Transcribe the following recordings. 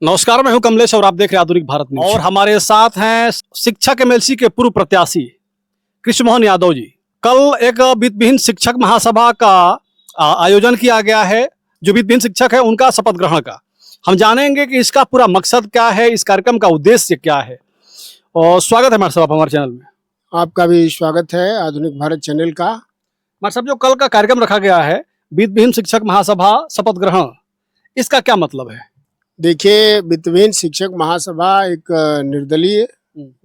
नमस्कार, मैं हूं कमलेश और आप देख रहे हैं आधुनिक भारत न्यूज। और हमारे साथ हैं शिक्षक एमएलसी के पूर्व प्रत्याशी कृष्ण मोहन यादव जी। कल एक वित्तविहीन शिक्षक महासभा का आयोजन किया गया है। जो वित्तविहीन शिक्षक है उनका शपथ ग्रहण का हम जानेंगे कि इसका पूरा मकसद क्या है, इस कार्यक्रम का उद्देश्य क्या है। और स्वागत है हमारे साहब हमारे चैनल में। आपका भी स्वागत है आधुनिक भारत चैनल का। हमारे साहब, जो कल का कार्यक्रम रखा गया है वित्तविहीन शिक्षक महासभा शपथ ग्रहण, इसका क्या मतलब है? देखिए, वित्तविहीन शिक्षक महासभा एक निर्दलीय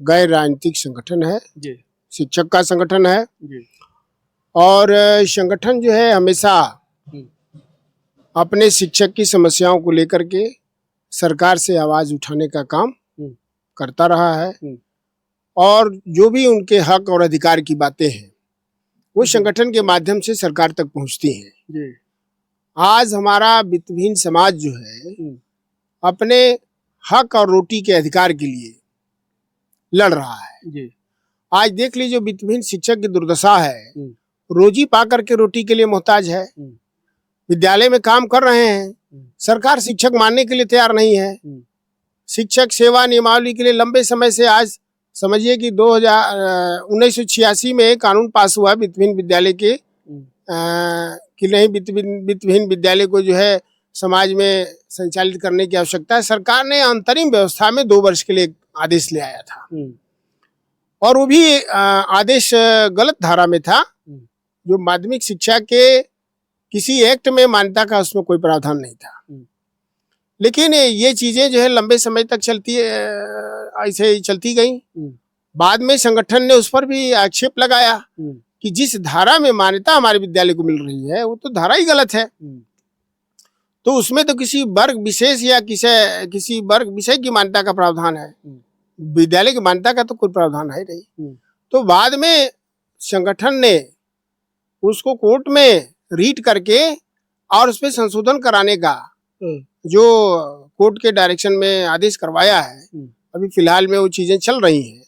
गैर राजनीतिक संगठन है जी। शिक्षक का संगठन है जी। और संगठन जो है हमेशा अपने शिक्षक की समस्याओं को लेकर के सरकार से आवाज उठाने का काम करता रहा है और जो भी उनके हक और अधिकार की बातें हैं वो संगठन के माध्यम से सरकार तक पहुंचती हैं जी। आज हमारा वित्तविहीन समाज जो है अपने हक और रोटी के अधिकार के लिए लड़ रहा है जी। आज देख लीजिए, वित्तविहीन शिक्षक की दुर्दशा है, रोजी पा करके रोटी के लिए मोहताज है। विद्यालय में काम कर रहे हैं, सरकार शिक्षक मानने के लिए तैयार नहीं है। शिक्षक सेवा नियमावली के लिए लंबे समय से, आज समझिए कि 1986 में कानून पास हुआ वित्तविहीन विद्यालय के कि नहीं, वित्तविहीन विद्यालय को जो है समाज में संचालित करने की आवश्यकता है। सरकार ने अंतरिम व्यवस्था में 2 वर्ष के लिए आदेश ले आया था और वो भी आदेश गलत धारा में था, जो माध्यमिक शिक्षा के किसी एक्ट में मान्यता का उसमें कोई प्रावधान नहीं था। लेकिन ये चीजें जो है लंबे समय तक ऐसे चलती गई। बाद में संगठन ने उस पर भी आक्षेप लगाया कि जिस धारा में मान्यता हमारे विद्यालय को मिल रही है वो तो धारा ही गलत है। तो उसमें तो किसी वर्ग विशेष या किसी वर्ग विषय की मान्यता का प्रावधान है, विद्यालय की मान्यता का तो कोई प्रावधान है नहीं। तो बाद में संगठन ने उसको कोर्ट में रीट करके और उस पर संशोधन कराने का जो कोर्ट के डायरेक्शन में आदेश करवाया है। अभी फिलहाल में वो चीजें चल रही हैं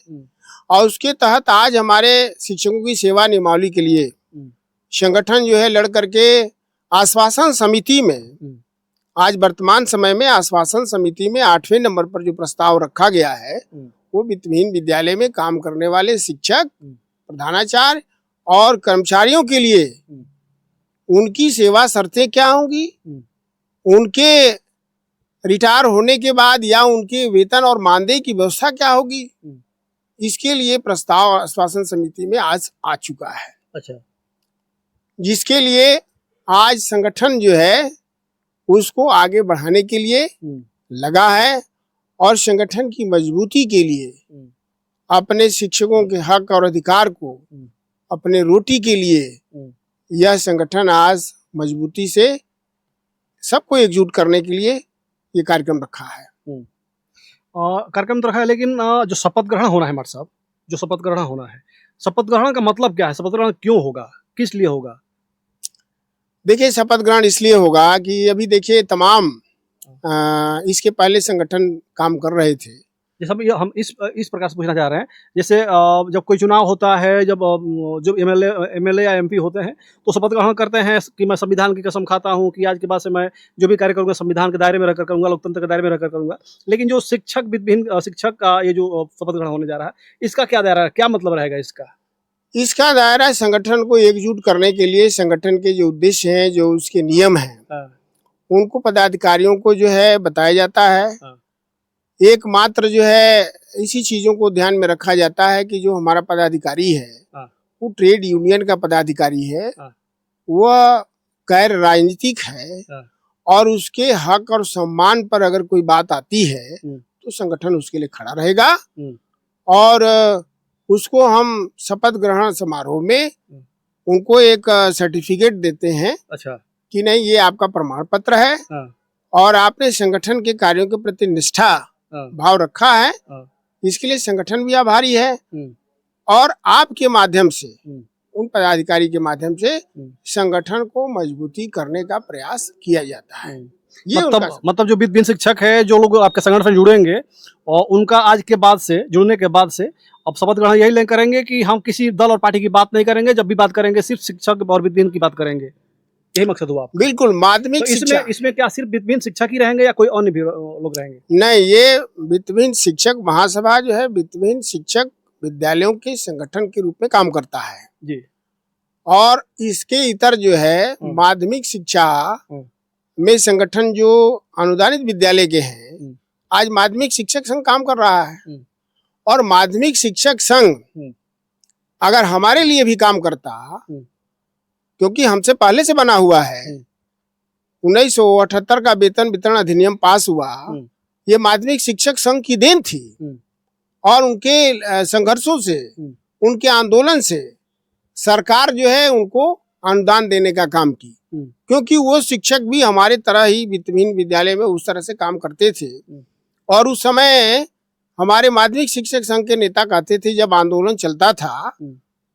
और उसके तहत आज हमारे शिक्षकों की सेवा नियमावली के लिए संगठन जो है लड़ करके आश्वासन समिति में, आज वर्तमान समय में आश्वासन समिति में 8वें नंबर पर जो प्रस्ताव रखा गया है वो वित्तविहीन विद्यालय में काम करने वाले शिक्षक, प्रधानाचार्य और कर्मचारियों के लिए उनकी सेवा शर्तें क्या होंगी, उनके रिटायर होने के बाद या उनके वेतन और मानदेय की व्यवस्था क्या होगी, इसके लिए प्रस्ताव आश्वासन समिति में आज आ चुका है। अच्छा। जिसके लिए आज संगठन जो है उसको आगे बढ़ाने के लिए लगा है और संगठन की मजबूती के लिए अपने शिक्षकों के हक और अधिकार को, अपने रोटी के लिए यह संगठन आज मजबूती से सबको एकजुट करने के लिए ये कार्यक्रम रखा है। कार्यक्रम तो रखा है, लेकिन जो शपथ ग्रहण होना है हमारे साहब, जो शपथ ग्रहण होना है, शपथ ग्रहण का मतलब क्या है? शपथ ग्रहण क्यों होगा, किस लिए होगा? देखिए, शपथ ग्रहण इसलिए होगा कि अभी देखिए तमाम इसके पहले संगठन काम कर रहे थे। जैसे हम इस प्रकार से पूछना चाह रहे हैं, जैसे जब कोई चुनाव होता है, जब एमएलए या एमपी होते हैं तो शपथ ग्रहण करते हैं कि मैं संविधान की कसम खाता हूं कि आज के बाद से मैं जो भी कार्य करूंगा संविधान के दायरे में रहकर करूंगा, लोकतंत्र के दायरे में रहकर करूंगा। लेकिन जो वित्तविहीन शिक्षक का ये जो शपथ ग्रहण होने जा रहा है, इसका क्या दायरा है, क्या मतलब रहेगा इसका? इसका दायरा संगठन को एकजुट करने के लिए, संगठन के जो उद्देश्य हैं, जो उसके नियम हैं, उनको पदाधिकारियों को जो है बताया जाता है। एकमात्र जो है इसी चीजों को ध्यान में रखा जाता है कि जो हमारा पदाधिकारी है वो ट्रेड यूनियन का पदाधिकारी है, वह गैर राजनीतिक है और उसके हक और सम्मान पर अगर कोई बात आती है तो संगठन उसके लिए खड़ा रहेगा। और उसको हम शपथ ग्रहण समारोह में उनको एक सर्टिफिकेट देते हैं। अच्छा। कि नहीं, ये आपका प्रमाण पत्र है और आपने संगठन के कार्यों के प्रति निष्ठा भाव रखा है, इसके लिए संगठन भी आभारी है। और आपके माध्यम से, उन पदाधिकारी के माध्यम से संगठन को मजबूती करने का प्रयास किया जाता है। ये मतलब जो वित्तविहीन शिक्षक है, जो लोग आपके संगठन से जुड़ेंगे और उनका आज के बाद से, जुड़ने के बाद से अब शपथ ग्रहण यही करेंगे कि हम किसी दल और पार्टी की बात नहीं करेंगे, जब भी बात करेंगे सिर्फ शिक्षक और वित्तविहीन की बात करेंगे। यही मकसद हुआ आपका? बिल्कुल माध्यमिक तो शिक्षा। इसमें क्या सिर्फ वित्तविहीन शिक्षक ही रहेंगे या कोई अन्य भी लोग रहेंगे? नहीं, ये वित्तविहीन शिक्षक महासभा जो है वित्तविहीन शिक्षक विद्यालयों के संगठन के रूप में काम करता है। जी। और इसके इतर जो है माध्यमिक शिक्षा में संगठन जो अनुदानित विद्यालय के हैं, आज माध्यमिक शिक्षक संघ काम कर रहा है। और माध्यमिक शिक्षक संघ अगर हमारे लिए भी काम करता, क्योंकि हमसे पहले से बना हुआ है, 1978 का वेतन वितरण अधिनियम पास हुआ, ये माध्यमिक शिक्षक संघ की देन थी। और उनके संघर्षों से, उनके आंदोलन से सरकार जो है उनको अनुदान देने का काम की, क्योंकि वो शिक्षक भी हमारे तरह ही वित्तविहीन विद्यालय में उस तरह से काम करते थे। और उस समय हमारे माध्यमिक शिक्षक संघ के नेता कहते थे, जब आंदोलन चलता था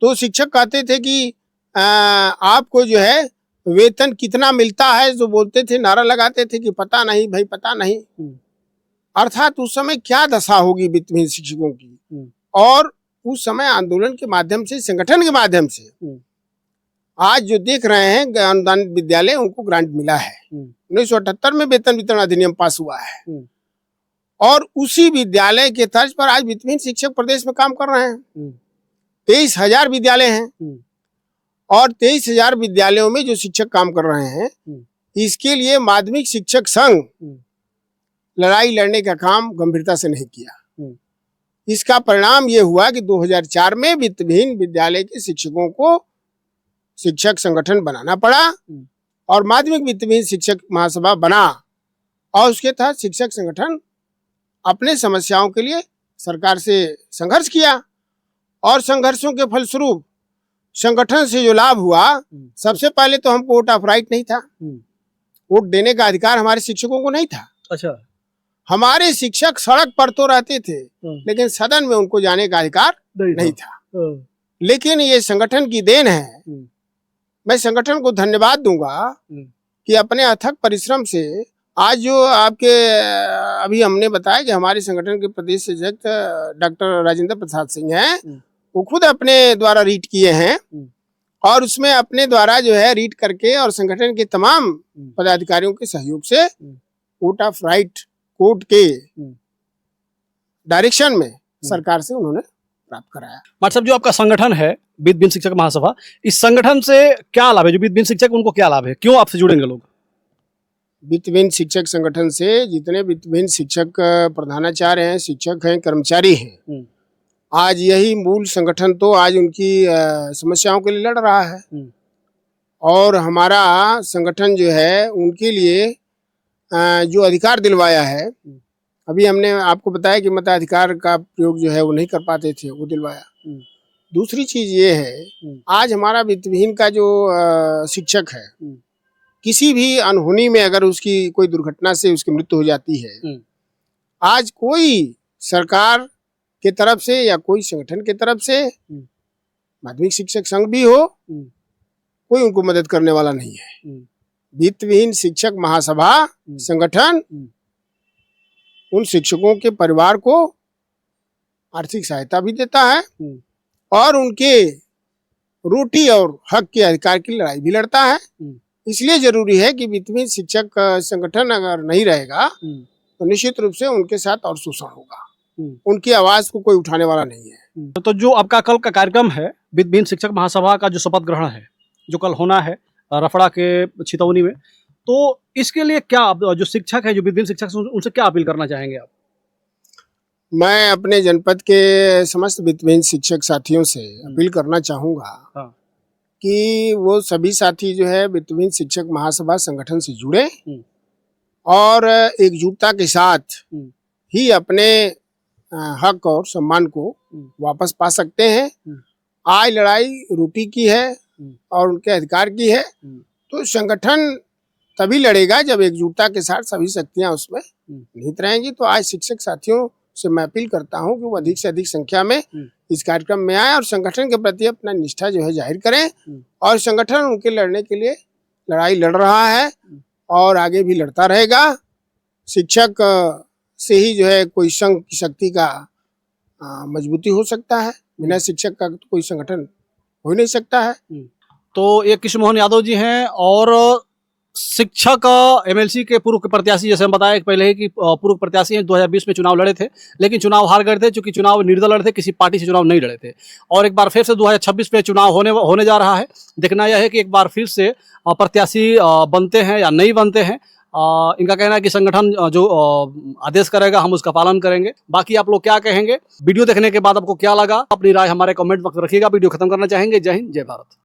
तो शिक्षक कहते थे कि आपको जो है वेतन कितना मिलता है, जो बोलते थे, नारा लगाते थे कि पता नहीं भाई, पता नहीं। अर्थात उस समय क्या दशा होगी वित्तविहीन शिक्षकों की। और उस समय आंदोलन के माध्यम से, संगठन के माध्यम से आज जो देख रहे हैं अनुदानित विद्यालय, उनको ग्रांट मिला है। 1978 में वेतन वितरण अधिनियम पास हुआ है। और उसी विद्यालय के तर्ज पर आज वित्तविहीन शिक्षक प्रदेश में काम कर रहे हैं। 23,000 विद्यालय हैं और 23,000 विद्यालयों में जो शिक्षक काम कर रहे हैं, इसके लिए माध्यमिक शिक्षक संघ लड़ाई लड़ने का काम गंभीरता से नहीं किया। इसका परिणाम ये हुआ कि 2004 में वित्तविहीन विद्यालय के शिक्षकों को शिक्षक संगठन बनाना पड़ा और माध्यमिक वित्तविहीन शिक्षक महासभा बना। और उसके तहत शिक्षक संगठन अपने समस्याओं के लिए सरकार से संघर्ष किया। और संघर्षों के फलस्वरूप संगठन से जो लाभ हुआ, सबसे पहले तो हमको वोट ऑफ राइट नहीं था, वोट देने का अधिकार हमारे शिक्षकों को नहीं था। अच्छा। हमारे शिक्षक सड़क पर तो रहते थे, लेकिन सदन में उनको जाने का अधिकार नहीं था। लेकिन ये संगठन की देन है। मैं संगठन को धन्यवाद दूंगा कि अपने अथक परिश्रम से आज जो आपके अभी हमने बताया कि हमारे संगठन के प्रदेश अध्यक्ष डॉक्टर राजेंद्र प्रसाद सिंह हैं, वो खुद अपने द्वारा रीट किए हैं। और उसमें अपने द्वारा जो है रीट करके और संगठन के तमाम पदाधिकारियों के सहयोग से वोट ऑफ राइट कोर्ट के डायरेक्शन में सरकार से उन्होंने प्राप्त कराया। मतलब जो आपका संगठन है वित्तविहीन शिक्षक महासभा, इस संगठन से क्या लाभ है? जो वित्तविहीन शिक्षक, उनको क्या लाभ है? क्यों आपसे जुड़ेंगे लोग? वित्तविहीन शिक्षक संगठन से जितने वित्तविहीन शिक्षक प्रधानाचार्य हैं, शिक्षक हैं, कर्मचारी हैं, आज यही मूल संगठन तो आज उनकी समस्याओं के लिए लड़ रहा है। और हमारा संगठन जो है उनके लिए जो अधिकार दिलवाया है, अभी हमने आपको बताया कि मताधिकार का प्रयोग जो है वो नहीं कर पाते थे, वो दिलवाया। दूसरी चीज ये है, आज हमारा वित्तविहीन का जो शिक्षक है, किसी भी अनहोनी में अगर उसकी कोई दुर्घटना से उसकी मृत्यु हो जाती है, आज कोई सरकार के तरफ से या कोई संगठन के तरफ से, माध्यमिक शिक्षक संघ भी हो, कोई उनको मदद करने वाला नहीं है। वित्तविहीन शिक्षक महासभा संगठन उन शिक्षकों के परिवार को आर्थिक सहायता भी देता है और उनके रोटी और हक के अधिकार की लड़ाई भी लड़ता है। इसलिए जरूरी है कि वित्तविहीन शिक्षक संगठन अगर नहीं रहेगा तो निश्चित रूप से उनके साथ और शोषण होगा, उनकी आवाज को कोई उठाने वाला नहीं है। तो जो आपका कल का कार्यक्रम है वित्तविहीन शिक्षक महासभा का, जो शपथ ग्रहण है जो कल होना है रफड़ा के छितौनी में, तो इसके लिए क्या आप जो शिक्षक है, जो वित्तविहीन शिक्षक, उनसे क्या अपील करना चाहेंगे आप? मैं अपने जनपद के समस्त वित्तविहीन शिक्षक साथियों से अपील करना चाहूँगा कि वो सभी साथी जो है वित्तविहीन शिक्षक महासभा संगठन से जुड़े और एकजुटता के साथ ही अपने हक और सम्मान को वापस पा सकते हैं। आज लड़ाई रोटी की है और उनके अधिकार की है, तो संगठन तभी लड़ेगा जब एकजुटता के साथ सभी शक्तियां उसमें निहित रहेंगी। तो आज शिक्षक साथियों से मैं अपील करता हूं कि वो अधिक से अधिक संख्या में इस कार्यक्रम में आए और संगठन के प्रति अपना निष्ठा जो है जाहिर करें। और संगठन उनके लड़ने के लिए लड़ाई लड़ रहा है और आगे भी लड़ता रहेगा। शिक्षक से ही जो है कोई संघ की शक्ति का मजबूती हो सकता है, बिना शिक्षक का तो कोई संगठन हो नहीं सकता है। तो ये कृष्ण मोहन यादव जी हैं और शिक्षक एमएलसी के पूर्व प्रत्याशी, जैसे हम बताया पहले ही कि पूर्व प्रत्याशी हैं, 2020 में चुनाव लड़े थे लेकिन चुनाव हार गए थे, क्योंकि चुनाव निर्दल लड़े थे, किसी पार्टी से चुनाव नहीं लड़े थे। और एक बार फिर से 2026 में चुनाव होने जा रहा है। देखना यह है कि एक बार फिर से प्रत्याशी बनते हैं या नहीं बनते हैं। इनका कहना है कि संगठन जो आदेश करेगा हम उसका पालन करेंगे। बाकी आप लोग क्या कहेंगे, वीडियो देखने के बाद आपको क्या लगा, अपनी राय हमारे कमेंट बॉक्स में रखिएगा। वीडियो खत्म करना चाहेंगे। जय हिंद, जय भारत।